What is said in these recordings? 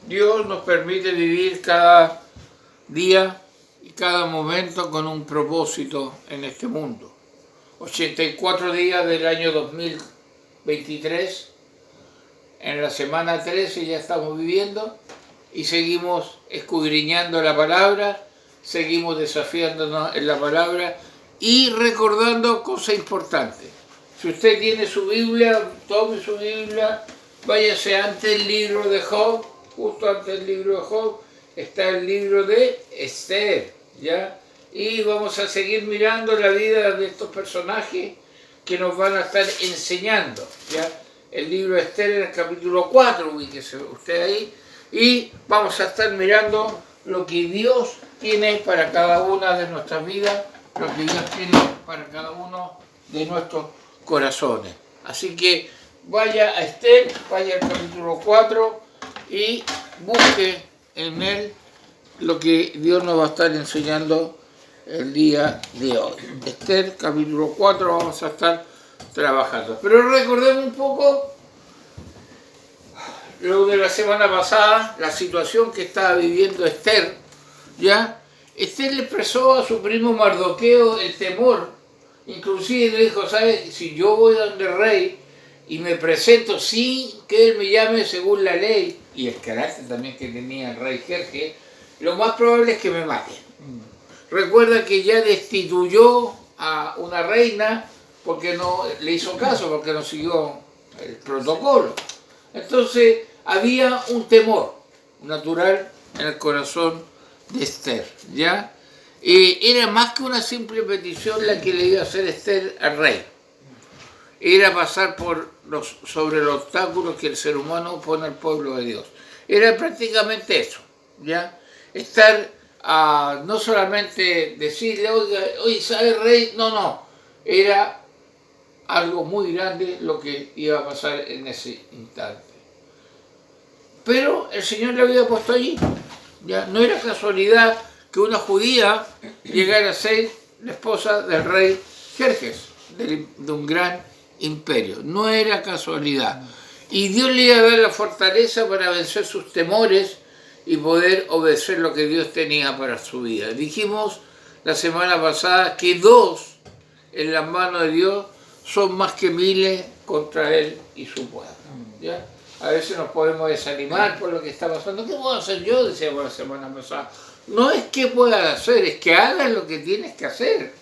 Dios nos permite vivir cada día y cada momento con un propósito en este mundo. 84 días del año 2023, en la semana 13 ya estamos viviendo y seguimos escudriñando la palabra, seguimos desafiándonos en la palabra y recordando cosas importantes. Si usted tiene su Biblia, tome su Biblia, váyase ante el libro de Job, justo ante el libro de Job está el libro de Esther, ¿ya? Y vamos a seguir mirando la vida de estos personajes que nos van a estar enseñando, ¿ya? El libro de Esther en el capítulo 4, ubíquese usted ahí, y vamos a estar mirando lo que Dios tiene para cada una de nuestras vidas, lo que Dios tiene para cada uno de nuestros corazones. Así que vaya a Esther, vaya al capítulo 4 y busque en él lo que Dios nos va a estar enseñando el día de hoy. Esther, capítulo 4, vamos a estar trabajando. Pero recordemos un poco lo de la semana pasada, la situación que estaba viviendo Esther, ¿ya? Esther le expresó a su primo Mardoqueo el temor, inclusive le dijo, ¿sabes? Si yo voy donde el rey y me presento sin que él me llame según la ley, y el carácter también que tenía el rey Jerjes, lo más probable es que me mate. Recuerda que ya destituyó a una reina porque no le hizo caso, porque no siguió el protocolo. Entonces había un temor natural en el corazón de Esther, ¿ya? Era más que una simple petición la que le iba a hacer Esther al rey. Era pasar sobre los obstáculos que el ser humano pone al pueblo de Dios. Era prácticamente eso, ¿ya? Estar, no solamente decirle, oye, ¿sabe rey? No, era algo muy grande lo que iba a pasar en ese instante. Pero el Señor le había puesto allí, ¿ya? No era casualidad que una judía llegara a ser la esposa del rey Jerjes, de un gran imperio. No era casualidad. Y Dios le iba a dar la fortaleza para vencer sus temores y poder obedecer lo que Dios tenía para su vida. Dijimos la semana pasada que 2 en las manos de Dios son más que miles contra Él y su pueblo, ¿ya? A veces nos podemos desanimar por lo que está pasando. ¿Qué puedo hacer yo? Decíamos la semana pasada. No es que puedas hacer, es que hagas lo que tienes que hacer,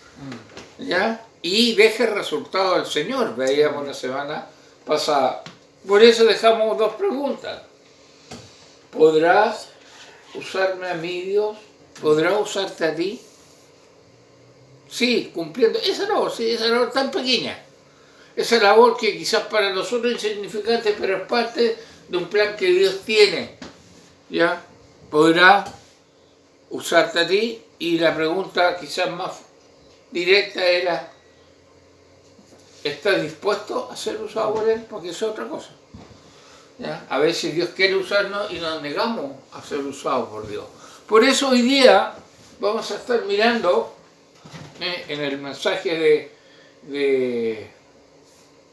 ¿ya? Y deje el resultado al Señor, veíamos la semana pasada. Por eso dejamos 2 preguntas. ¿Podrás usarme a mí, Dios? ¿Podrá usarte a ti? Sí, cumpliendo esa labor tan pequeña. Esa labor que quizás para nosotros es insignificante, pero es parte de un plan que Dios tiene, ¿ya? ¿Podrá usarte a ti? Y la pregunta quizás más directa era, ¿estás dispuesto a ser usado por Él? Porque eso es otra cosa, ¿ya? A veces Dios quiere usarnos y nos negamos a ser usados por Dios. Por eso hoy día vamos a estar mirando en el mensaje de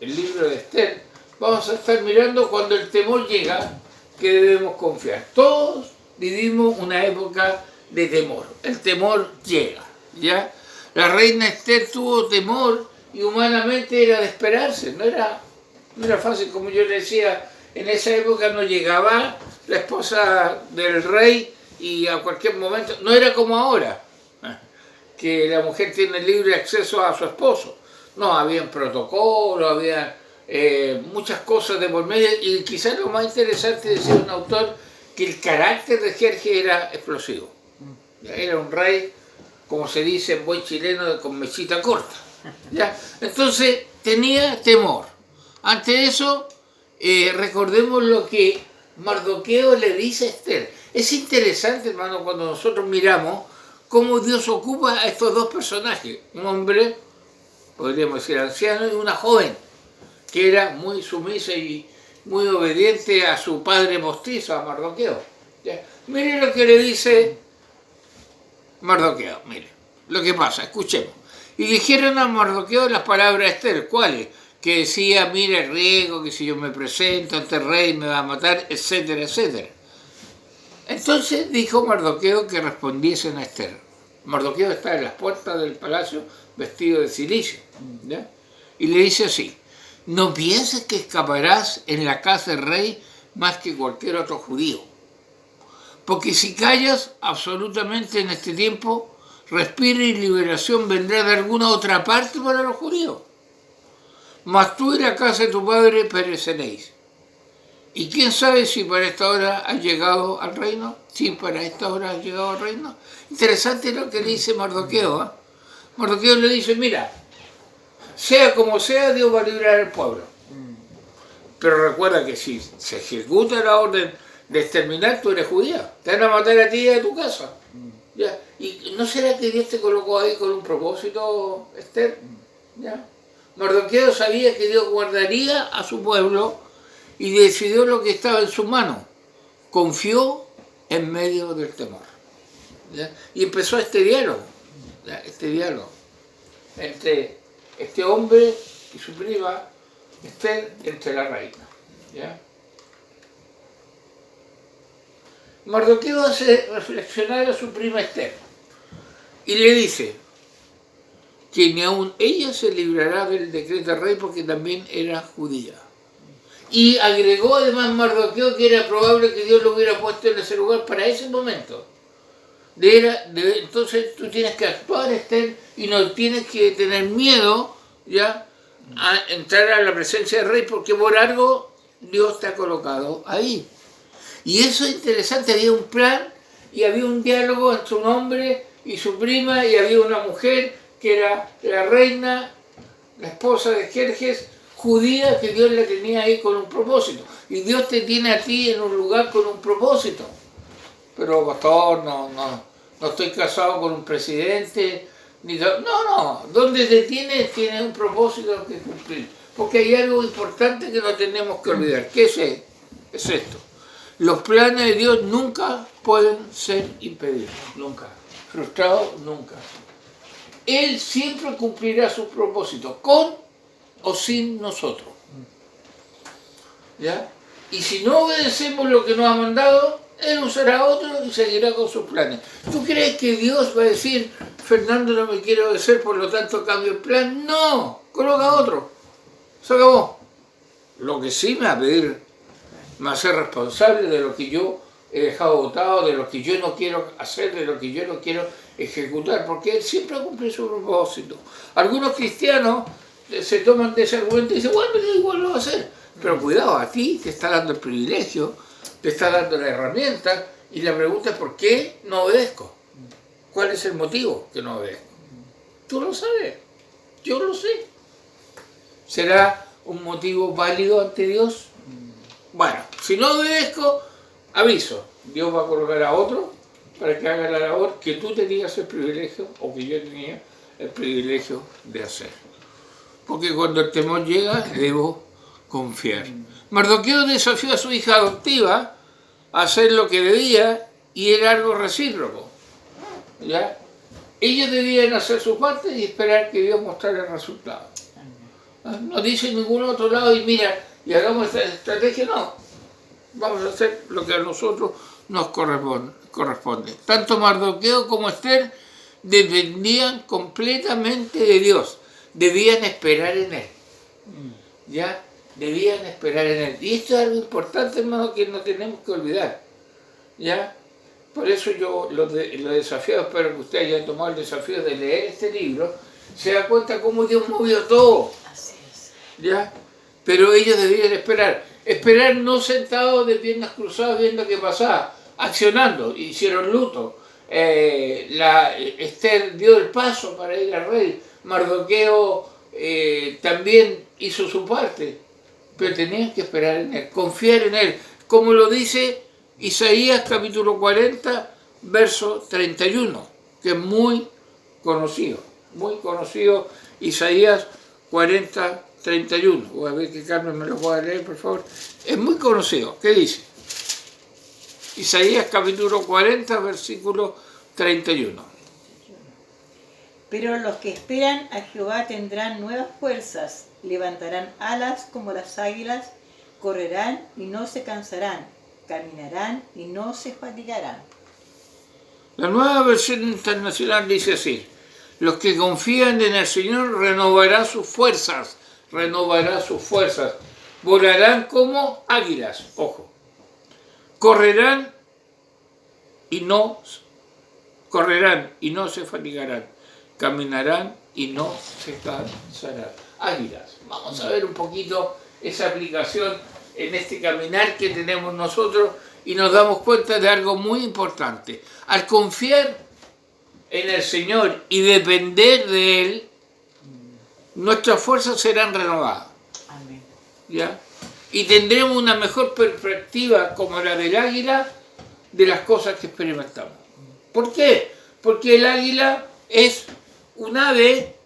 el libro de Esther, vamos a estar mirando cuando el temor llega, que debemos confiar. Todos vivimos una época de temor. El temor llega, ¿ya? La reina Esther tuvo temor y humanamente era de esperarse. No era fácil, como yo le decía, en esa época no llegaba la esposa del rey y a cualquier momento, no era como ahora, que la mujer tiene libre acceso a su esposo. No, había protocolos, había muchas cosas de por medio, y quizás lo más interesante, decía un autor, que el carácter de Jerjes era explosivo. Era un rey, como se dice en buen chileno, con mechita corta, ¿ya? Entonces tenía temor. Ante eso, recordemos lo que Mardoqueo le dice a Esther. Es interesante, hermano, cuando nosotros miramos cómo Dios ocupa a estos 2 personajes, un hombre, podríamos decir anciano, y una joven, que era muy sumisa y muy obediente a su padre postizo, a Mardoqueo. ¿Ya? Mire lo que le dice Mardoqueo, mire, lo que pasa, escuchemos. Y dijeron a Mardoqueo las palabras de Esther, ¿cuáles? Que decía, mira el riesgo, que si yo me presento ante el rey me va a matar, etcétera, etcétera. Entonces dijo Mardoqueo que respondiesen a Esther. Mardoqueo está en las puertas del palacio vestido de cilicio, ¿ya? Y le dice así: no pienses que escaparás en la casa del rey más que cualquier otro judío, porque si callas absolutamente en este tiempo, respiro y liberación vendrá de alguna otra parte para los judíos. Mas tú y la casa de tu padre pereceréis. ¿Y quién sabe si para esta hora has llegado al reino? Sí, para esta hora has llegado al reino. Interesante lo que le dice Mardoqueo, ¿eh? Mardoqueo le dice: mira, sea como sea, Dios va a librar al pueblo. Pero recuerda que si se ejecuta la orden de exterminar, tú eres judía. Te van a matar a ti y a tu casa. ¿Ya? ¿Y no será que Dios te colocó ahí con un propósito, Esther? ¿Ya? Mardoqueo sabía que Dios guardaría a su pueblo y decidió lo que estaba en sus manos. Confió en medio del temor. ¿Ya? Y empezó este diálogo, ¿ya? Este diálogo entre este hombre y su prima Esther, entre la reina. ¿Ya? Mardoqueo hace reflexionar a su prima Esther y le dice que ni aun ella se librará del decreto del rey porque también era judía. Y agregó además Mardoqueo que era probable que Dios lo hubiera puesto en ese lugar para ese momento. Entonces tú tienes que actuar, Esther, y no tienes que tener miedo, ¿ya?, a entrar a la presencia del rey, porque por algo Dios te ha colocado ahí. Y eso es interesante, había un plan y había un diálogo entre un hombre y su prima, y había una mujer que era la reina, la esposa de Jerjes, judía, que Dios la tenía ahí con un propósito. Y Dios te tiene a ti en un lugar con un propósito. Pero pastor, no estoy casado con un presidente, no, donde te tienes un propósito que cumplir. Porque hay algo importante que no tenemos que olvidar. ¿Qué es esto? Los planes de Dios nunca pueden ser impedidos, nunca. Frustrados, nunca. Él siempre cumplirá sus propósitos, con o sin nosotros. ¿Ya? Y si no obedecemos lo que nos ha mandado, Él usará a otro y seguirá con sus planes. ¿Tú crees que Dios va a decir: Fernando no me quiere obedecer, por lo tanto cambio el plan? No, coloca a otro. Se acabó. Lo que sí me va a pedir, me va a ser responsable de lo que yo he dejado botado, de lo que yo no quiero hacer, de lo que yo no quiero ejecutar, porque Él siempre va a cumplir su propósito. Algunos cristianos se toman de ese argumento y dicen: bueno, igual lo va a hacer. Pero cuidado, a ti te está dando el privilegio, te está dando la herramienta, y la pregunta es: ¿por qué no obedezco? ¿Cuál es el motivo que no obedezco? Tú lo sabes, yo lo sé. ¿Será un motivo válido ante Dios? Bueno, si no obedezco, aviso, Dios va a colocar a otro para que haga la labor que tú tenías el privilegio, o que yo tenía el privilegio de hacer. Porque cuando el temor llega, debo confiar. Mardoqueo desafió a su hija adoptiva a hacer lo que debía, y era algo recíproco, ¿ya? Ellos debían hacer su parte y esperar que Dios mostrara el resultado. No dice en ningún otro lado: y mira, y hagamos esta estrategia. No, vamos a hacer lo que a nosotros nos corresponde. Tanto Mardoqueo como Esther dependían completamente de Dios. Debían esperar en Él. ¿Ya? Debían esperar en Él. Y esto es algo importante, hermano, que no tenemos que olvidar. ¿Ya? Por eso yo los desafío, espero que ustedes hayan tomado el desafío de leer este libro, se da cuenta cómo Dios movió todo. Así es. ¿Ya? Pero ellos debían esperar no sentados de piernas cruzadas viendo qué pasaba, accionando. Hicieron luto. Esther dio el paso para ir al rey. Mardoqueo también hizo su parte, pero tenían que esperar en Él, confiar en Él, como lo dice Isaías capítulo 40, verso 31, que es muy conocido, Isaías 40, 31. Voy a ver que Carmen me lo pueda leer, por favor. Es muy conocido. ¿Qué dice? Isaías capítulo 40, versículo 31. Pero los que esperan a Jehová tendrán nuevas fuerzas, levantarán alas como las águilas, correrán y no se cansarán, caminarán y no se fatigarán. La Nueva Versión Internacional dice así: los que confían en el Señor renovará sus fuerzas, volarán como águilas, ojo, correrán y no se fatigarán, caminarán y no se cansarán. Águilas. Vamos a ver un poquito esa aplicación en este caminar que tenemos nosotros y nos damos cuenta de algo muy importante. Al confiar en el Señor y depender de Él, nuestras fuerzas serán renovadas. Amén. ¿Ya? Y tendremos una mejor perspectiva, como la del águila, de las cosas que experimentamos. ¿Por qué? Porque el águila es un ave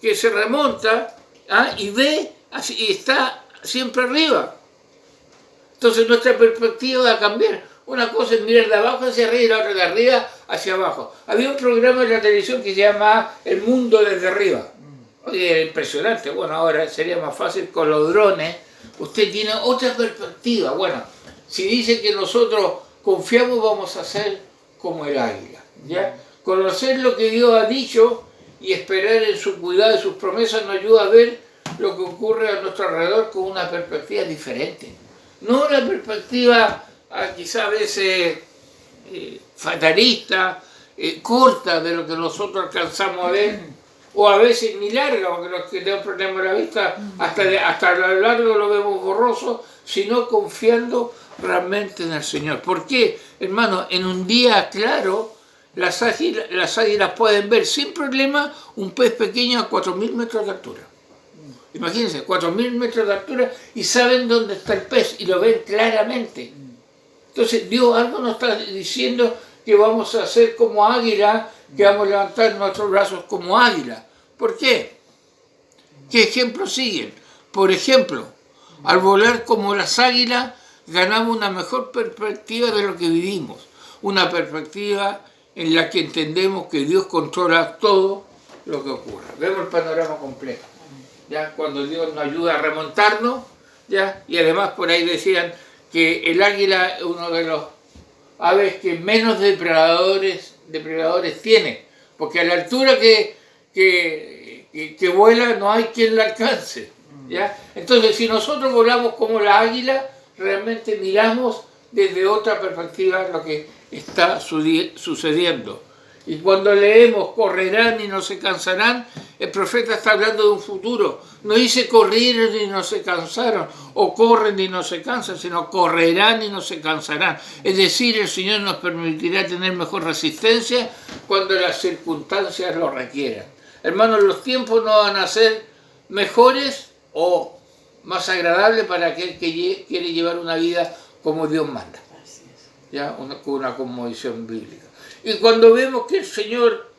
que se remonta y ve y está siempre arriba. Entonces nuestra perspectiva va a cambiar. Una cosa es mirar de abajo hacia arriba y la otra de arriba hacia abajo. Había un programa en la televisión que se llama El Mundo desde Arriba. Oye, era impresionante. Bueno, ahora sería más fácil con los drones. Usted tiene otra perspectiva. Bueno, si dice que nosotros confiamos, vamos a ser como el águila. ¿Ya? Conocer lo que Dios ha dicho y esperar en su cuidado y sus promesas nos ayuda a ver lo que ocurre a nuestro alrededor con una perspectiva diferente. No una perspectiva quizá a veces fatalista, corta de lo que nosotros alcanzamos a ver, o a veces ni larga, porque los que tenemos problemas de la vista hasta a lo largo lo vemos borroso, sino confiando realmente en el Señor. ¿Por qué, hermano? En un día claro, las águilas pueden ver sin problema un pez pequeño a 4.000 metros de altura. Imagínense, 4.000 metros de altura y saben dónde está el pez y lo ven claramente. Entonces Dios algo nos está diciendo que vamos a ser como águila, que vamos a levantar nuestros brazos como águila. ¿Por qué? ¿Qué ejemplos siguen? Por ejemplo, al volar como las águilas ganamos una mejor perspectiva de lo que vivimos. Una perspectiva en la que entendemos que Dios controla todo lo que ocurre. Vemos el panorama completo. ¿Ya? Cuando Dios nos ayuda a remontarnos, ¿ya? Y además por ahí decían que el águila es uno de los aves que menos depredadores tiene, porque a la altura que vuela no hay quien la alcance. ¿Ya? Entonces, si nosotros volamos como la águila, realmente miramos desde otra perspectiva lo que está sucediendo. Y cuando leemos correrán y no se cansarán, el profeta está hablando de un futuro. No dice corrieron y no se cansaron, o corren y no se cansan, sino correrán y no se cansarán. Es decir, el Señor nos permitirá tener mejor resistencia cuando las circunstancias lo requieran. Hermanos, los tiempos no van a ser mejores o más agradables para aquel que quiere llevar una vida como Dios manda. ¿Ya? Con una cosmovisión bíblica. Y cuando vemos que el Señor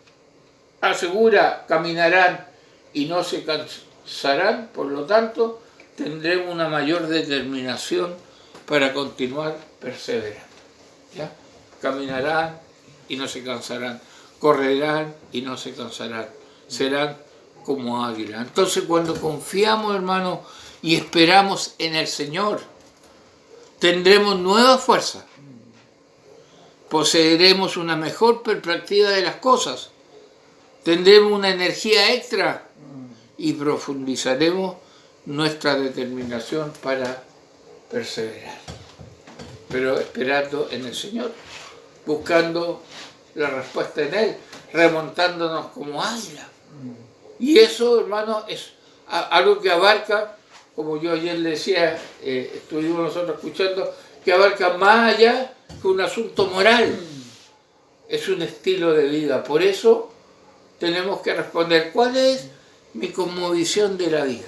asegura caminarán y no se cansarán, por lo tanto, tendremos una mayor determinación para continuar perseverando. ¿Ya? Caminarán y no se cansarán, correrán y no se cansarán, serán como águilas. Entonces, cuando confiamos, hermanos, y esperamos en el Señor, tendremos nueva fuerza. Poseeremos una mejor perspectiva de las cosas, tendremos una energía extra y profundizaremos nuestra determinación para perseverar. Pero esperando en el Señor, buscando la respuesta en Él, remontándonos como águila. Y eso, hermano, es algo que abarca, como yo ayer le decía, estuvimos nosotros escuchando, que abarca más allá que un asunto moral. Es un estilo de vida. Por eso tenemos que responder, ¿cuál es mi cosmovisión de la vida?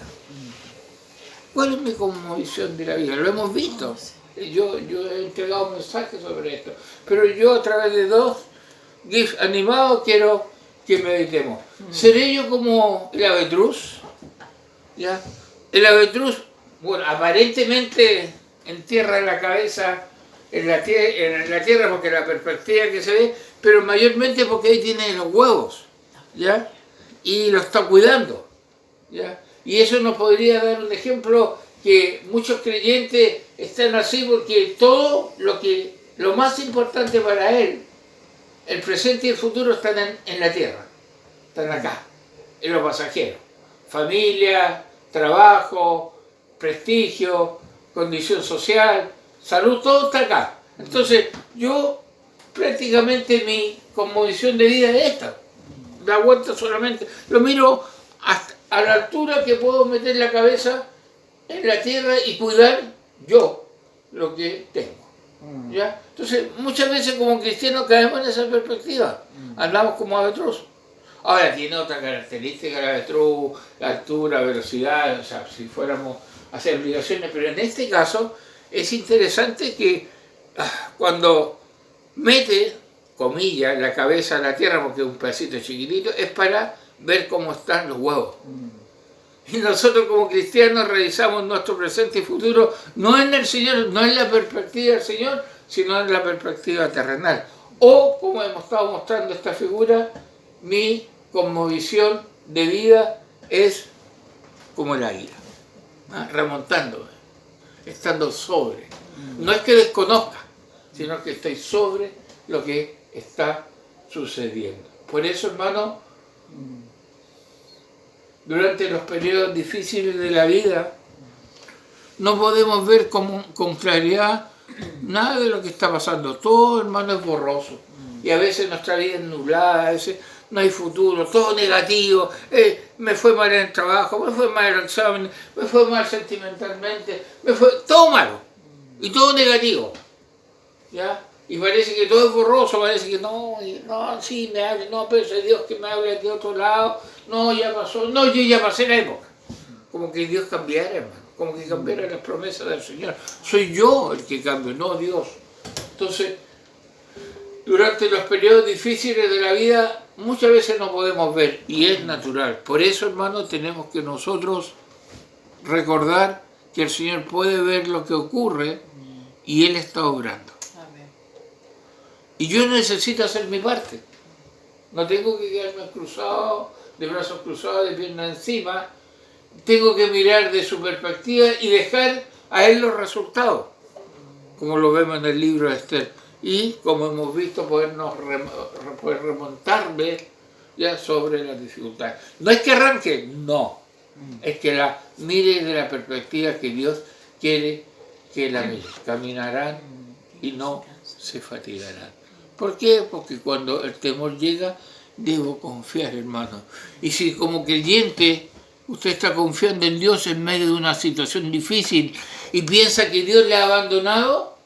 ¿Cuál es mi cosmovisión de la vida? Lo hemos visto. Yo he entregado mensajes sobre esto. Pero yo a través de 2 GIFs animados quiero que meditemos. ¿Seré yo como el avetruz? ¿Ya? El avetruz, bueno, aparentemente entierra la cabeza en la tierra porque la perspectiva que se ve, pero mayormente porque ahí tiene los huevos, ¿ya? Y lo está cuidando, ¿ya? Y eso nos podría dar un ejemplo que muchos creyentes están así porque todo lo más importante para él, el presente y el futuro, están en la tierra, están acá, en lo pasajero. Familia, trabajo, prestigio, condición social, salud, todo está acá. Entonces, yo prácticamente mi cosmovisión de vida es esta. Da vuelta solamente, lo miro hasta a la altura que puedo meter la cabeza en la tierra y cuidar yo lo que tengo. ¿Ya? Entonces, muchas veces como cristianos caemos en esa perspectiva. Andamos como avestruz. Ahora, tiene otra característica el avestruz, la altura, velocidad, o sea, si fuéramos a hacer obligaciones, pero en este caso es interesante que cuando mete, comillas, la cabeza a la tierra, porque es un pedacito chiquitito, es para ver cómo están los huevos. Y nosotros como cristianos revisamos nuestro presente y futuro no en el Señor, no en la perspectiva del Señor, sino en la perspectiva terrenal. O, como hemos estado mostrando esta figura, mi cosmovisión de vida es como el águila, remontándome, estando sobre. No es que desconozca, sino que estoy sobre lo que está sucediendo. Por eso, hermano, durante los periodos difíciles de la vida, no podemos ver con claridad nada de lo que está pasando. Todo, hermano, es borroso. Y a veces nuestra vida es nublada, a veces no hay futuro, todo negativo. Me fue mal en el trabajo, me fue mal en el examen, me fue mal sentimentalmente, me fue todo malo. Y todo negativo. ¿Ya? Y parece que todo es borroso, parece que no, sí, me hable, no, pero es Dios que me hable de otro lado, no, ya pasó, no, yo ya pasé la época. Como que Dios cambiara, hermano, como que cambiara las promesas del Señor. Soy yo el que cambio, no Dios. Entonces, durante los periodos difíciles de la vida, muchas veces no podemos ver, y es natural. Por eso, hermano, tenemos que nosotros recordar que el Señor puede ver lo que ocurre y Él está obrando. Y yo necesito hacer mi parte. No tengo que quedarme cruzado, de brazos cruzados, de piernas encima. Tengo que mirar de su perspectiva y dejar a él los resultados, como lo vemos en el libro de Esther. Y, como hemos visto, poder remontarme ya sobre las dificultades. No es que arranque, no. Es que la mire de la perspectiva que Dios quiere que la mire. Caminarán y no se fatigarán. ¿Por qué? Porque cuando el temor llega, debo confiar, hermano. Y si como creyente usted está confiando en Dios en medio de una situación difícil y piensa que Dios le ha abandonado,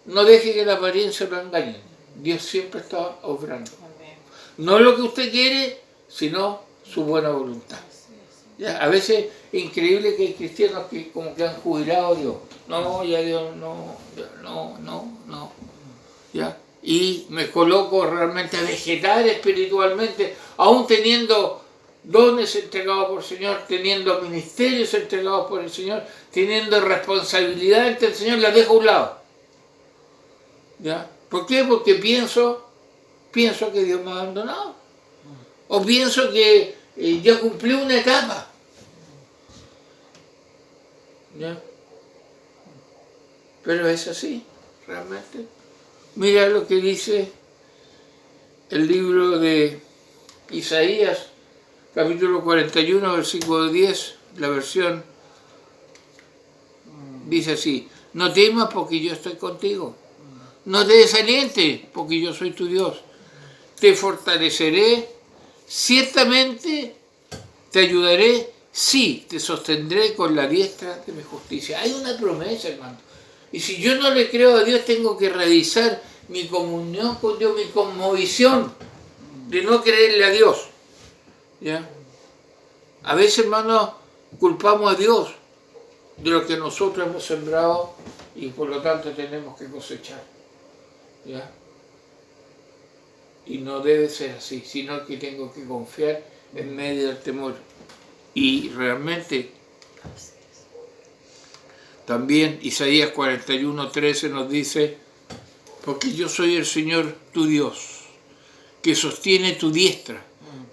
no deje que la apariencia lo engañe. Dios siempre está obrando. No lo que usted quiere, sino su buena voluntad. ¿Ya? A veces es increíble que hay cristianos que como que han jubilado a Dios. No, ya Dios, no. ¿Ya? Y me coloco realmente a vegetar espiritualmente, aún teniendo dones entregados por el Señor, teniendo ministerios entregados por el Señor, teniendo responsabilidad ante el Señor, las dejo a un lado. ¿Ya? ¿Por qué? Porque pienso que Dios me ha abandonado. O pienso que ya cumplí una etapa. ¿Ya? Pero es así, realmente. Mira lo que dice el libro de Isaías, capítulo 41, versículo 10, la versión dice así: no temas porque yo estoy contigo, no te desalientes porque yo soy tu Dios, te fortaleceré, ciertamente te ayudaré, sí, te sostendré con la diestra de mi justicia. Hay una promesa, hermano. Y si yo no le creo a Dios, tengo que revisar mi comunión con Dios, mi cosmovisión de no creerle a Dios. ¿Ya? A veces, hermanos, culpamos a Dios de lo que nosotros hemos sembrado y por lo tanto tenemos que cosechar. ¿Ya? Y no debe ser así, sino que tengo que confiar en medio del temor. Y realmente también Isaías 41:13 nos dice: porque yo soy el Señor tu Dios, que sostiene tu diestra,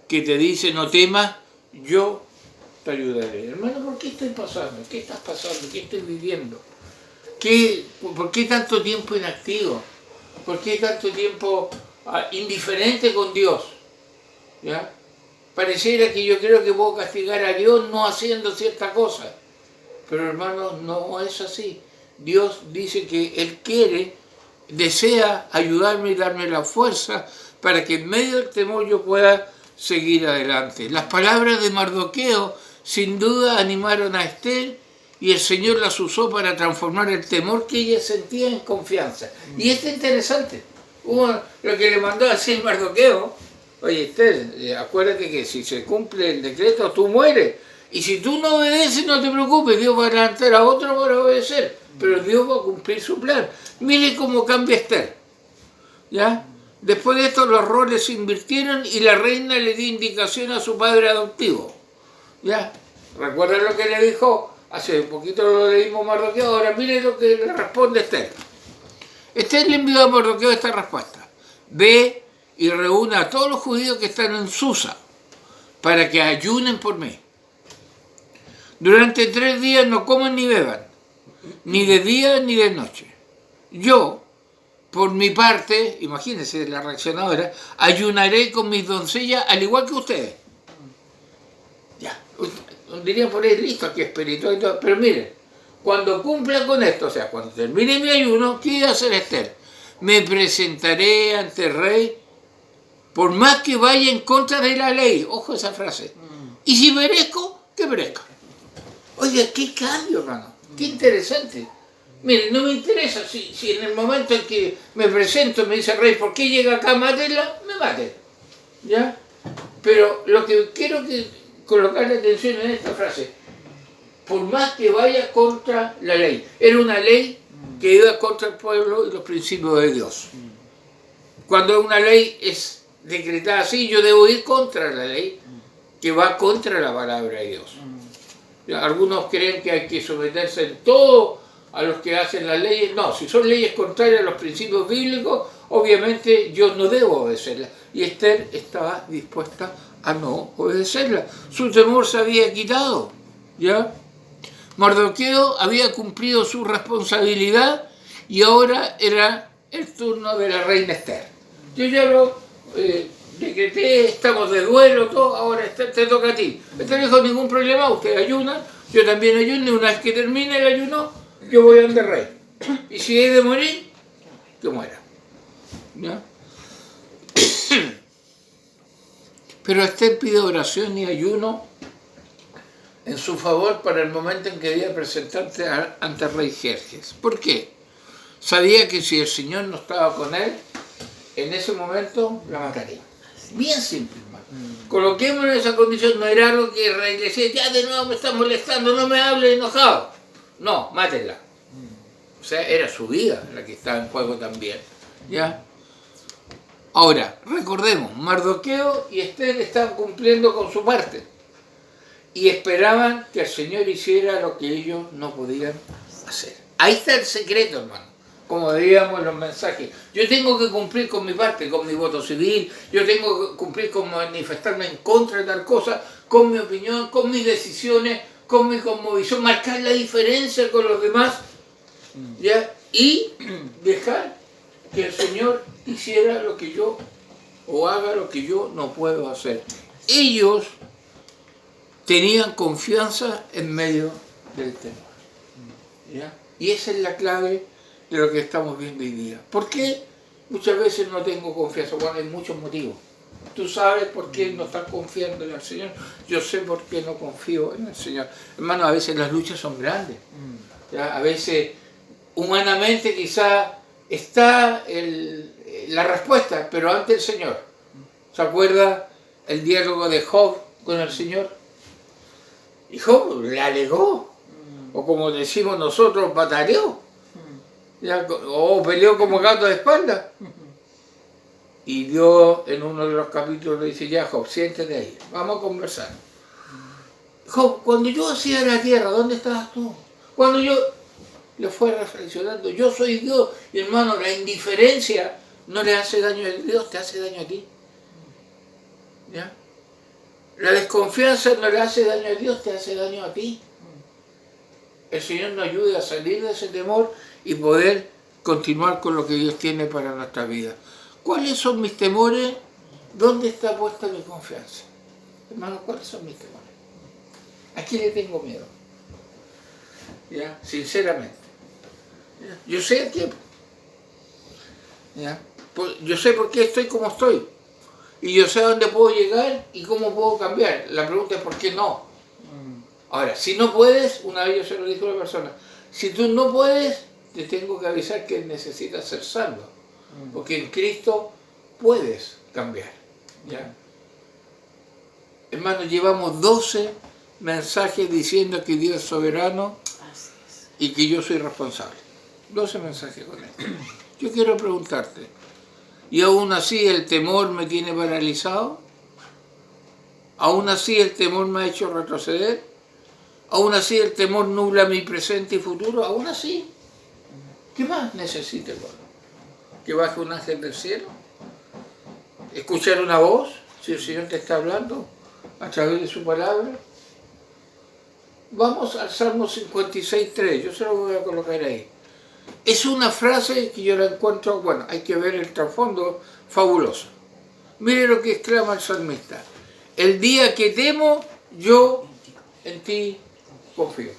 que te dice no temas, yo te ayudaré. Hermano, ¿por qué estoy pasando? ¿Qué estás pasando? ¿Qué estoy viviendo? ¿Por qué tanto tiempo inactivo? ¿Por qué tanto tiempo indiferente con Dios? ¿Ya? Pareciera que yo creo que puedo castigar a Dios no haciendo cierta cosa. Pero hermano, no es así. Dios dice que Él desea ayudarme y darme la fuerza para que en medio del temor yo pueda seguir adelante. Las palabras de Mardoqueo sin duda animaron a Esther y el Señor las usó para transformar el temor que ella sentía en confianza. Y esto es interesante. Lo que le mandó a decir Mardoqueo: oye Esther, acuérdate que si se cumple el decreto tú mueres. Y si tú no obedeces, no te preocupes, Dios va a levantar a otro para obedecer. Pero Dios va a cumplir su plan. Mire cómo cambia Esther. ¿Ya? Después de esto los roles se invirtieron y la reina le dio indicación a su padre adoptivo. ¿Ya? ¿Recuerdan lo que le dijo? Hace un poquito lo leímos Mardoqueo, ahora mire lo que le responde Esther. Esther le envió a Mardoqueo esta respuesta: ve y reúne a todos los judíos que están en Susa para que ayunen por mí. Durante 3 días no coman ni beban, ni de día ni de noche. Yo, por mi parte, imagínense la reacción ahora, ayunaré con mis doncellas al igual que ustedes. Ya, dirían por ahí, listo, aquí espiritual y todo, pero miren, cuando cumpla con esto, o sea, cuando termine mi ayuno, ¿qué iba a hacer Esther? Me presentaré ante el rey, por más que vaya en contra de la ley. Ojo esa frase. Y si perezco, que perezca. Oiga, qué cambio, hermano. Qué interesante. Miren, no me interesa si en el momento en que me presento me dice el rey, ¿por qué llega acá? Mátenla, me maten. ¿Ya? Pero lo que quiero colocar la atención en esta frase: por más que vaya contra la ley. Era una ley que iba contra el pueblo y los principios de Dios. Cuando una ley es decretada así, yo debo ir contra la ley que va contra la palabra de Dios. Algunos creen que hay que someterse en todo a los que hacen las leyes. No, si son leyes contrarias a los principios bíblicos, obviamente yo no debo obedecerlas. Y Esther estaba dispuesta a no obedecerlas. Su temor se había quitado. ¿Ya? Mardoqueo había cumplido su responsabilidad y ahora era el turno de la reina Esther. Yo ya lo decreté, estamos de duelo, todo, ahora Esther, te toca a ti. Esther dijo: ningún problema, usted ayuna, yo también ayuno, y una vez que termine el ayuno, yo voy a donde rey. Y si he de morir, que muera. ¿Ya? Pero Esther pide oración y ayuno en su favor para el momento en que debía presentarse ante el rey Jerjes. ¿Por qué? Sabía que si el Señor no estaba con él, en ese momento la mataría. Bien simple, hermano. Coloquémonos en esa condición. No era algo que el rey le decía: ya de nuevo me está molestando, no me hable enojado. No, mátenla. O sea, era su vida la que estaba en juego también. ¿Ya? Ahora, recordemos, Mardoqueo y Esther estaban cumpliendo con su parte y esperaban que el Señor hiciera lo que ellos no podían hacer. Ahí está el secreto, hermano. Como veíamos en los mensajes, yo tengo que cumplir con mi parte, con mi voto civil, yo tengo que cumplir con manifestarme en contra de tal cosa, con mi opinión, con mis decisiones, con mi cosmovisión, marcar la diferencia con los demás, ¿ya? Y dejar que el Señor hiciera lo que yo, o haga lo que yo no puedo hacer. Ellos tenían confianza en medio del temor. ¿Ya? Y esa es la clave de lo que estamos viendo hoy día. ¿Por qué muchas veces no tengo confianza? Bueno, hay muchos motivos. Tú sabes por qué no estás confiando en el Señor. Yo sé por qué no confío en el Señor. Hermano, a veces las luchas son grandes. ¿Ya? A veces, humanamente, quizá está la respuesta, pero ante el Señor. ¿Se acuerda el diálogo de Job con el Señor? Y Job le alegó, o como decimos nosotros, bataleó, o peleó como gato de espalda. Y Dios en uno de los capítulos le dice: ya Job, siéntate ahí, vamos a conversar. Job, cuando yo hacía la tierra, ¿dónde estabas tú? Cuando yo le fue reflexionando, yo soy Dios. Y hermano, la indiferencia no le hace daño a Dios, te hace daño a ti. ¿Ya? La desconfianza no le hace daño a Dios, te hace daño a ti. El Señor nos ayude a salir de ese temor y poder continuar con lo que Dios tiene para nuestra vida. ¿Cuáles son mis temores? ¿Dónde está puesta mi confianza? Hermanos, ¿cuáles son mis temores? ¿A quién le tengo miedo? ¿Ya? Sinceramente. ¿Ya? Yo sé a quién. ¿Ya? Yo sé por qué estoy como estoy. Y yo sé a dónde puedo llegar y cómo puedo cambiar. La pregunta es ¿por qué no? Ahora, si no puedes, una vez yo se lo dije a una persona, si tú no puedes, te tengo que avisar que necesitas ser salvo. Porque en Cristo puedes cambiar. ¿Ya? Hermanos, llevamos 12 mensajes diciendo que Dios es soberano y que yo soy responsable. 12 mensajes con él. Yo quiero preguntarte, ¿y aún así el temor me tiene paralizado? ¿Aún así el temor me ha hecho retroceder? ¿Aún así el temor nubla mi presente y futuro? ¿Aún así? ¿Qué más necesito, hermano? ¿Que baje un ángel del cielo? ¿Escuchar una voz? Si el Señor te está hablando a través de su palabra. Vamos al Salmo 56.3, yo se lo voy a colocar ahí. Es una frase que yo la encuentro, bueno, hay que ver el trasfondo, fabuloso. Mire lo que exclama el salmista. El día que temo, yo en ti confío.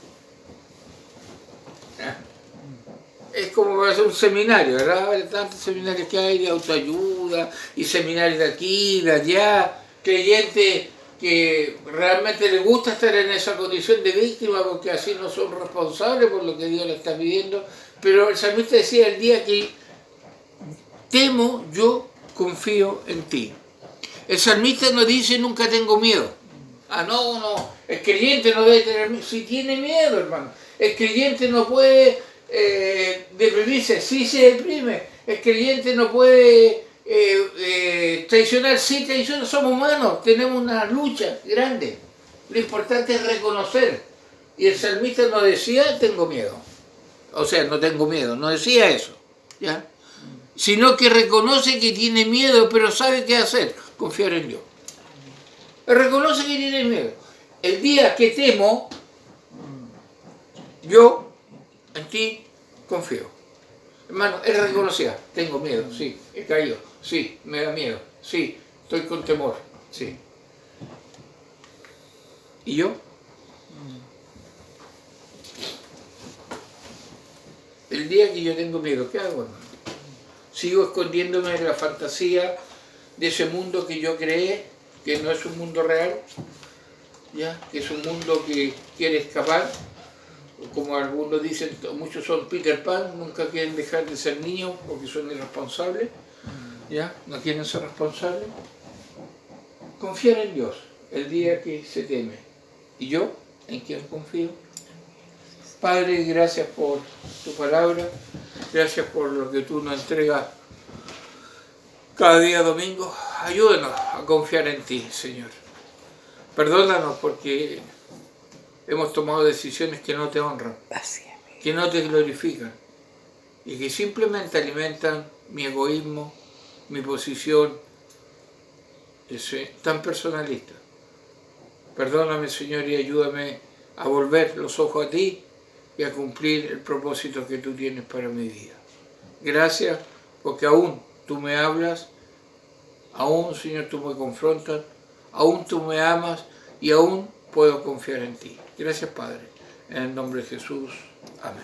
Es como para hacer un seminario, ¿verdad? Hay tantos seminarios que hay de autoayuda y seminarios de aquí, de allá, creyentes que realmente les gusta estar en esa condición de víctima porque así no son responsables por lo que Dios le está pidiendo. Pero el salmista decía, el día que temo, yo confío en ti. El salmista no dice, nunca tengo miedo. Ah, no, el creyente no debe tener miedo. Si tiene miedo, hermano. El creyente no puede deprimirse, sí se deprime. El creyente no puede traicionar, sí traiciona. Somos humanos, tenemos una lucha grande. Lo importante es reconocer. Y el salmista no decía, tengo miedo. O sea, no tengo miedo, no decía eso, ¿ya? Sino que reconoce que tiene miedo, pero sabe qué hacer, confiar en Dios. Él reconoce que tiene miedo. El día que temo, yo en ti confío. Hermano, él reconocía, tengo miedo, sí, he caído, sí, me da miedo, sí, estoy con temor, sí. ¿Y yo? El día que yo tengo miedo, ¿qué hago, hermano? Sigo escondiéndome en la fantasía de ese mundo que yo creé, que no es un mundo real, ¿ya? Que es un mundo que quiere escapar, como algunos dicen, muchos son Peter Pan, nunca quieren dejar de ser niños porque son irresponsables, ¿ya? No quieren ser responsables. Confiar en Dios el día que se teme. ¿Y yo? ¿En quién confío? Padre, gracias por tu palabra, gracias por lo que tú nos entregas cada día domingo. Ayúdanos a confiar en ti, Señor. Perdónanos porque hemos tomado decisiones que no te honran, que no te glorifican y que simplemente alimentan mi egoísmo, mi posición tan personalista. Perdóname, Señor, y ayúdame a volver los ojos a ti y a cumplir el propósito que tú tienes para mi vida. Gracias porque aún tú me hablas, aún, Señor, tú me confrontas, aún tú me amas y aún puedo confiar en ti. Gracias, Padre. En el nombre de Jesús. Amén.